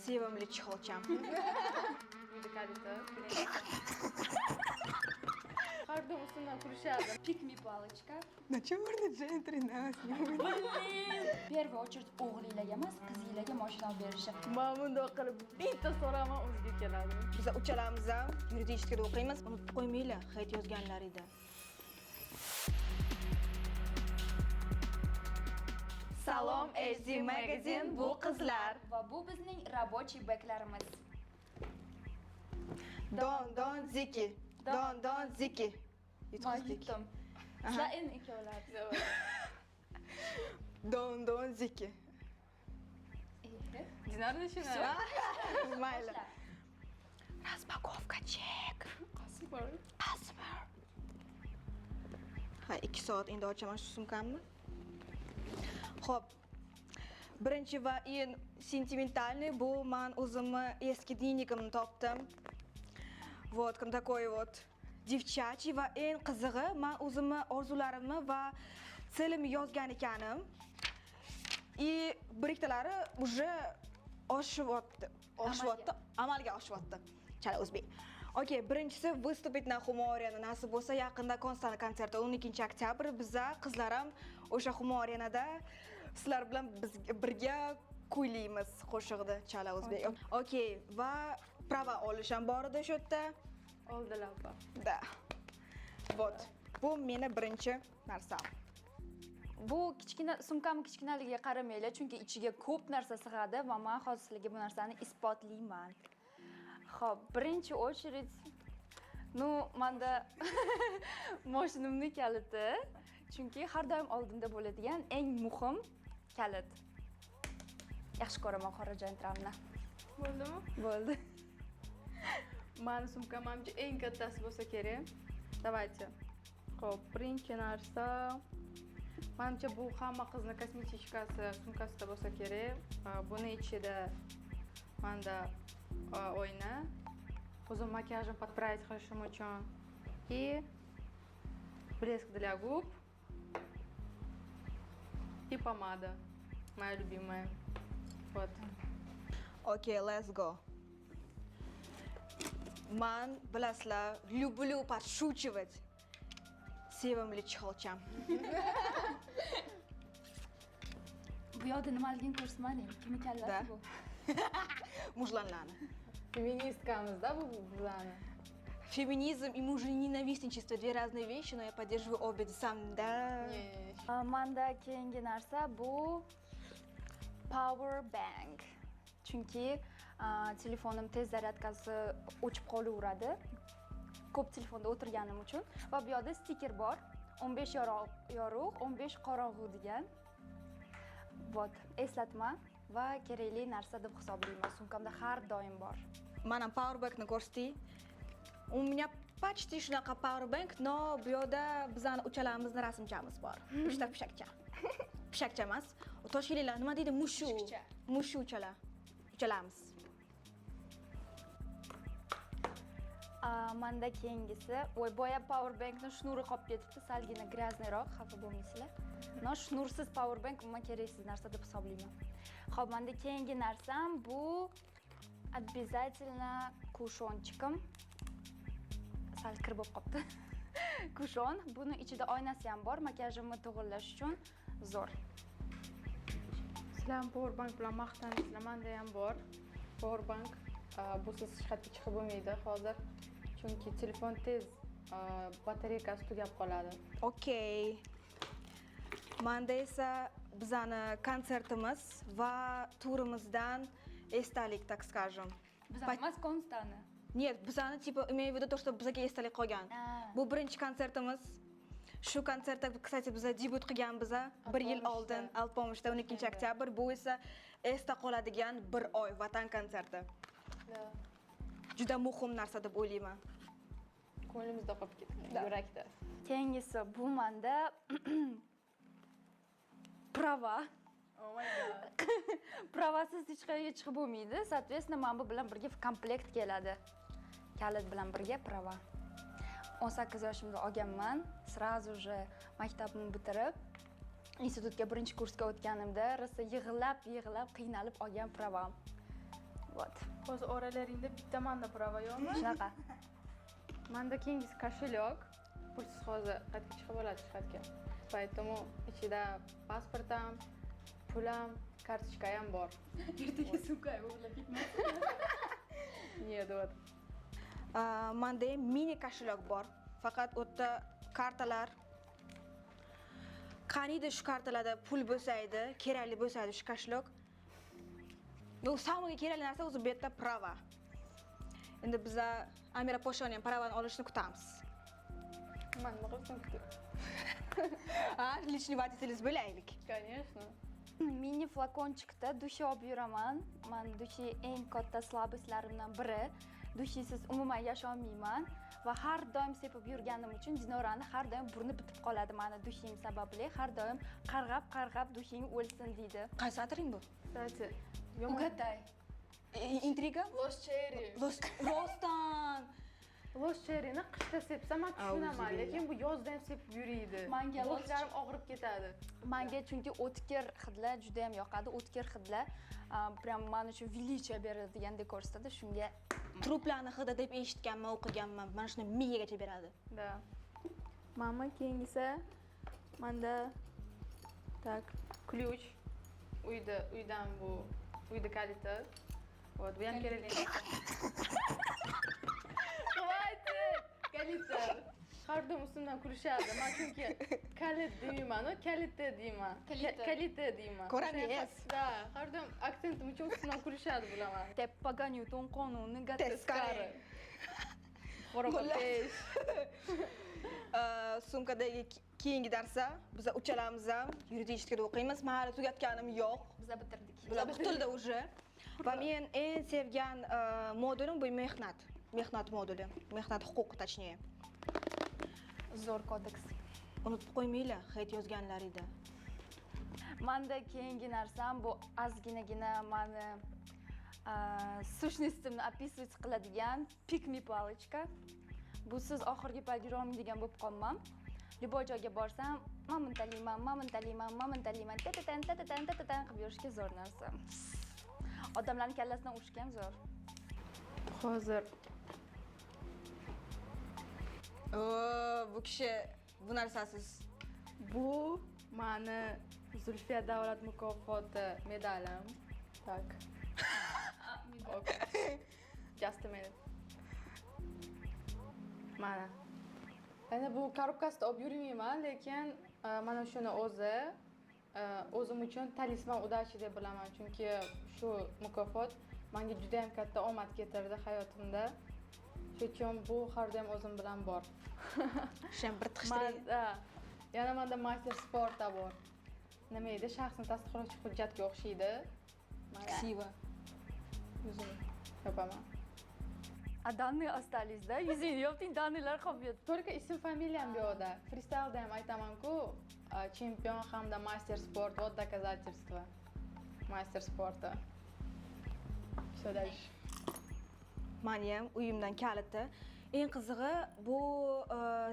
Sevimli chixolcham. Uyda kaliti. Har doim ustidan kurishadi. Pick me palichka. Nacha o'rda jentrina Первый очередь o'g'linglarga emas, qizinglarga mashina olib berishi. Men bundoq qilib bitta so'raman o'ziga keladi. Biz uchalamiz ham yuridическийda o'qiymiz. Unutib qo'ymanglar, hayt yozganlar edi. Salom, AZ Magazine, bu qizlar. Va bu bizning рабочий beklarimiz. Don ziki. Don ziki. Yutdim. Sizlar endi ikkovlar. Don ziki. Dinarda shuni. Mayli. Распаковка chek. Qasbor. Ha, 2 soat endi ochaman shu sumkamni. Xo'p. Birinchi va eng sentimentalniy bu men o'zimni eski dnevnikimni topdim. Вот, такой вот девчачий va eng qizig'i men o'zimni orzularimni va selimni yozgan ekanim. И biriktalari уже oshyapti. Amalga oshyapti. Chala o'zbek. Okay, birinchisi выступить на Humo-Arena nasib bo'lsa yaqinda Konstani konserti 12 oktyabr biza qizlar ham o'sha Humo-Arenada sizlar bilan birga kuylaymiz qo'shiqni chala o'zbek. Okay, va prava olish ham bor edi o'sha yerda. Oldilar. Da. Вот. Bu meni birinchi narsam. Bu kichkina sumkamning kichkinaligiga qaramanglar, chunki ichiga ko'p narsa sig'adi va men hozir sizlarga bu narsani isbotlayman. Xo'p, birinchi очередь menda mashinamning kaliti, chunki har doim oldimda bo'ladigan eng muhim kalit. Yaxshi ko'raman qora jantramni. Bo'ldimi? Bo'ldi. Mani sumkam menimcha eng kattasi bo'lsa kerak. Давайте. Xo'p, birinchi narsa menimcha bu hamma qizning kosmetikasi sumkasida bo'lsa kerak. Buni ichida menda oyna, o'zim makiyajim подправить qilishim uchun и блеск для губ и помада. Моя любимая. Вот. Okay, let's go. Man, bilasizlar, люблю подшучивать. Sevimli chixolcham. Bu yoqda nimaligini ko'rsatmading. Kim ekanlar bu? Mujlanlarni. Феминисткамizda bu bizlarni. Феминизм и мужененавистничество две разные вещи, но я поддерживаю обе. Сам, да. Menda keyingi narsa bu power bank. Chunki telefonim tez zaryadkasi o'chib qolaveradi. Ko'p telefonda o'tirganim uchun va bu yerda stiker bor. 15 yorug', 15 qorong'u degan. Вот, eslatma va kerakli narsa deb hisoblayman. Sumkamda har doim bor. Mana powerbankni ko'rsating. У меня почти shunaqa powerbank, но bu yerda bizani uchalamizning rasmchamiz bor. Uchta pishakcha. Pishakcha emas. Toshkentliklar nima deydi? Mushu. Mushu uchalamiz. Menda keyingisi, boya powerbankning shnuri qolib ketibdi, salgina graznayroq, xafa bo'lmaysizlar. No, shnursiz powerbank umuman keraksiz narsa deb hisoblayman. Xo'p, menda keyingi narsam bu обязательно kushonchikim. Sal kir bo'lib qopti. Kushon, buni ichida oynasi ham bor, makiyajimni to'g'irlash uchun zo'r. Sizlar powerbank bilan maqtansizlar, menda ham bor. Powerbank busiz hech qayerga chiqib bo'lmaydi hozir. Chunki telefon tez batareykasi tugab qoladi. Okay. Menda esa bizani konsertimiz va turimizdan esdalik, так скажем. Bizani emas, Konstani. Нет, bizani типа имею в виду то, что bizga esdalik qolgan. Bu birinchi konsertimiz. Shu konsertda, kстати, biz debut qilganmiz 1 yil oldin, Alpomishda 12 oktyabr. Bu esa esda qoladigan bir oy vatan konserti. Juda muhim narsa deb o'ylayman. Ko'nglimizda qolib ketgan, yurakda. Keyingisi bu menda prava. Oh my god. Pravasiz hech qayerga chiqib bo'lmaydi. Соответственно, men bu bilan birga komplekt keladi. Kalit bilan birga prava. 18 yoshimda olganman. Сразу же maktabimni bitirib, institutga birinchi kursga o'tganimda rosa yig'lab qiynalib olgan pravam. Вот. Hozir oralaringda bitta manda prava yo'qmi? Shunaqa. Manda keyingisi kошелек. Pulsiz hozir qayerga chiqib oladi shtatga. Поэтому ichida pasportam, pulam, kartochkam bor. Ertaga sumka o'g'irlab ketmasin. Нет, вот. Manda ham mini kошелек bor. Faqat u yerda kartalar qaniydi shu kartalarda pul bo'lsa edi, kerakli bo'lsa edi shu kошелек. Bu samoga kerakli narsa o'zi bu yerda prava. Endi biz Amira Poshoni ham pravani olishni kutamiz. Man nima qilsam kutib. Личный водитель bo'laylik. Конечно. Mini flakonchikda dushi olib yuraman. Men dushi eng katta slabostlarimdan biri. Dushisiz umuman yasholmayman va har doim sepib yurganim uchun Dinorani har doim burni bitib qoladi meni dushim sababli. Har doim qarg'ab dushing o'lsin deydi. Qaysi atring bu? Kстати, Ugaday. Intriga? Lost Cherry. Rostdan. Lost Cherry'ni qishda sepsam men tushunaman, lekin bu yozda ham sepib yuriydi. Menga boshlarim og'rib ketadi. Menga chunki o'tkir hidlar juda ham yoqadi. O'tkir hidlar prям men uchun величие beradi degandek ko'rsatadi. Shunga Truplarni hidi deb eshitganman, o'qiganman. Mana shuni miyagacha beradi. Da. Mama keyingisi menda tak ключ. Uydan bu uyda kaliti. Вот, bu ham kerakli. Хватит! Kaliti. Har doim ustimdan kulishadi. Men chunki kalit deyman, kaliti deyman. Kaliti deyman. Ko'ramaysiz. Da, har doim aksentim uchun ustimdan kulishadi bilaman. te погоню qonuni Teskari. Qo'rqotish. Sumkadagi keyingi darsda biz uchalamiz ham yuridikada o'qiymiz. Men hali tugatganim yo'q. Biz bitirdik. Bular bitildi уже. Va men eng sevgan modulim bu mehnat. Mehnat moduli. Mehnat huquqi точнее. Zo'r kodeks. Unutib qo'ymanglar, hech yozganlaringda. Manda keyingi narsam bu ozginagina meni сущностimni описывать qiladigan pikmi palichka. Bu siz oxirgi payt yurolmaydigan bo'lib qolmam. Любой joyga borsam, mamintaliman, tatatan qilib yurishga zo'r narsa. Odamlarning kallasidan urishga ham zo'r. Hozir Bu kishi bu narsasiz. bu mani Zulfiya davlat mukofoti medalim. Tak. Okay. Just a minute. Mana. Endi bu korobkasida olib yurmayman, lekin mana shuni o'zim uchun talisman udachi deb bilaman, chunki shu mukofot menga juda ham katta omad keltirdi hayotimda. Shuning uchun bu har doim o'zim bilan bor. Shem bir tixshtirib. Yana menda master sporta bor. Nima edi? Shaxsni tasdiqlovchi hujjatga o'xshaydi. Krasivo. Yuzini yopaman. A данные остались, да? Yuzingni yopding, данныйлар qolib yotdi. Только ism familiyam bu yoqda. Freestylda ham aytaman-ku, chempion hamda master sport, вот доказательства. Master sporta. Что дальше? Meni ham uyimdan kaliti. Eng qizig'i bu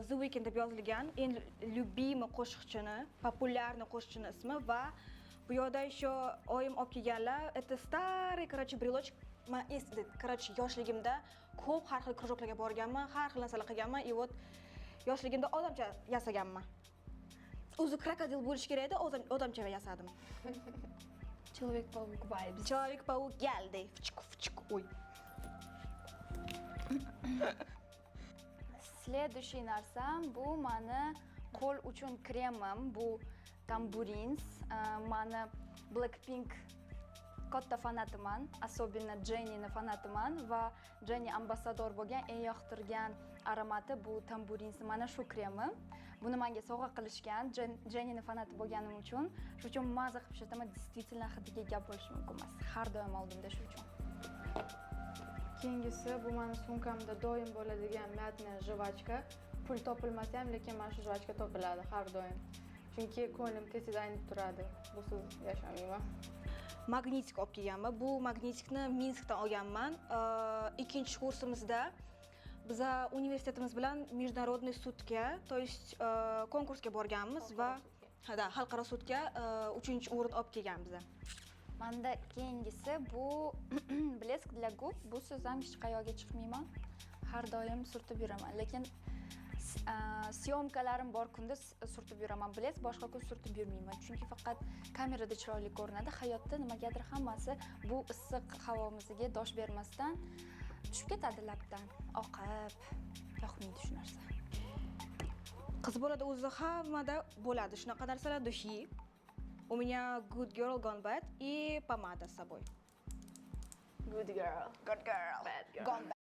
The Weeknd deb yozilgan eng любимый qo'shiqchini, populyarni qo'shiqchini ismi va bu yoqda еще oyim olib kelganlar. Это старый, короче, брелочек. Men esladi. Короче, yoshligimda ko'p har xil krujoklarga borganman, har xil narsalar qilganman. И вот yoshligimda odamcha yasaganman. O'zi krokodil bo'lish kerak edi, odamcha yasadim. Человек-паук vibes. Человек-паук geldi. Fchik, oy. Следующий narsam bu meni qo'l uchun kremim, bu Tamburins. Meni Blackpink katta fanatiman, особенно Jenny'ni fanatiman va Jenny ambassador bo'lgan eng yoqtirgan aromati bu Tamburins. Mana shu kremim. Buni menga sovg'a qilishgan, Jenny'ni fanati bo'lganim uchun. Shuning uchun maza qilib ishlataman, действительно hidiga gap bo'lishi mumkin emas. Har doim oldimda shu uchun. Keyingisi bu meni sumkamda doim bo'ladigan myatная жвачка. Pul topilmasa ham, lekin mana shu жвачка topiladi har doim. Chunki ko'nglim tez-tez aynib turadi. Busiz yashamayman. Magnetik olib kelganman. Bu magnetikni Minskdan olganman. Ikkinchi kursimizda biz universitetimiz bilan международный sudga, то есть konkursga borganmiz va xalqaro sudga 3-o'rin olib kelganmiz. Menda keyingisi bu Blesk для gub bu so'z ham hech qayerga chiqmayman. Har doim surtib yuraman, lekin syomkalarim bor kunda surtib yuraman. Blesk boshqa kun surtib yurmayman, chunki faqat kamerada chiroyli ko'rinadi. Hayotda nimagadir hammasi bu issiq havomizga dosh bermasdan tushib ketadi labdan, oqib. Yoqmaydi shu narsa. Qiz bolada o'zi hammada bo'ladi shunaqa narsalar dushi. У меня good girl gone bad и помада с собой. Good girl. Good girl. Bad girl. Gone bad.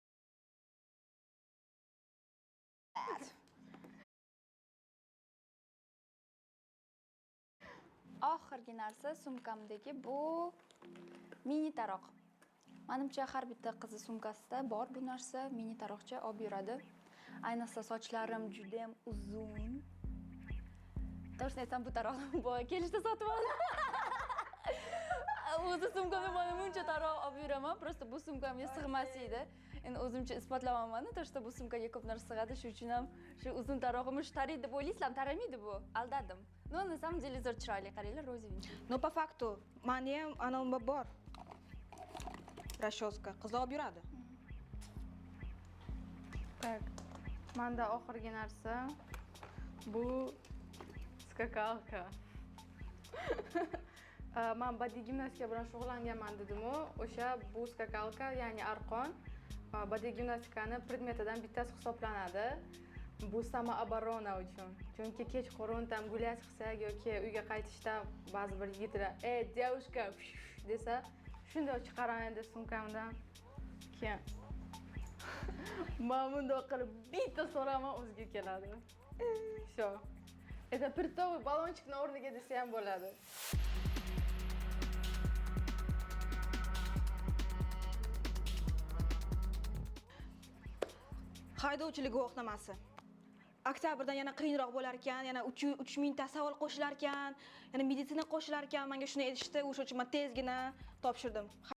Oxirgi narsa sumkamdagi bu mini taroq. Menimcha har bitta qiz sumkasida bor bu narsa, mini taroqcha olib yuradi. Ayniqsa sochlarim juda ham uzun. To'g'risini aytsam bu taroqni boya kelishda sotib oldim. O'zi sumkamda mana buncha taroq olib yuraman, просто bu sumkamga sig'mas edi. Endi o'zimcha isbotlamayman, to'g'risida bu sumkaga ko'p narsa sig'adi, shuning uchun ham shu uzun tarog'imni taraydi deb o'ylaysizlarmi? Taramaydi bu. Aldadim. Но на самом деле zo'r chiroyli, qaranglar, rozовенький. Но по факту mani ham anavimda bor. Расческа. Qizlar olib yuradi. Так. Manda oxirgi narsa bu skakalka. Men badiiy gimnastika bilan shug'ullanganman dedim-ku. O'sha bu skakalka, ya'ni arqon, badiiy gimnastikani predmetidan bittasi hisoblanadi. Bu samoobrona uchun. Chunki kechqurun tam gulyach qilsak yoki uyga qaytishda ba'zi bir yigitlar, "Ey, девушка" desa, shunday chiqaraman endi sumkamdan. Keyin men bunday qilib bitta so'raman o'ziga keladi. Sho. Это притовый balonchikni o'rniga desa ham bo'ladi. Haydovchilik guvohnomasi. Oktyabrdan yana qiyinroq bo'lar ekan, yana 3000 ta savol qo'shilar ekan, yana meditsina qo'shilar ekan. Menga shuni aytishdi, o'sha uchun men tezgina topshirdim.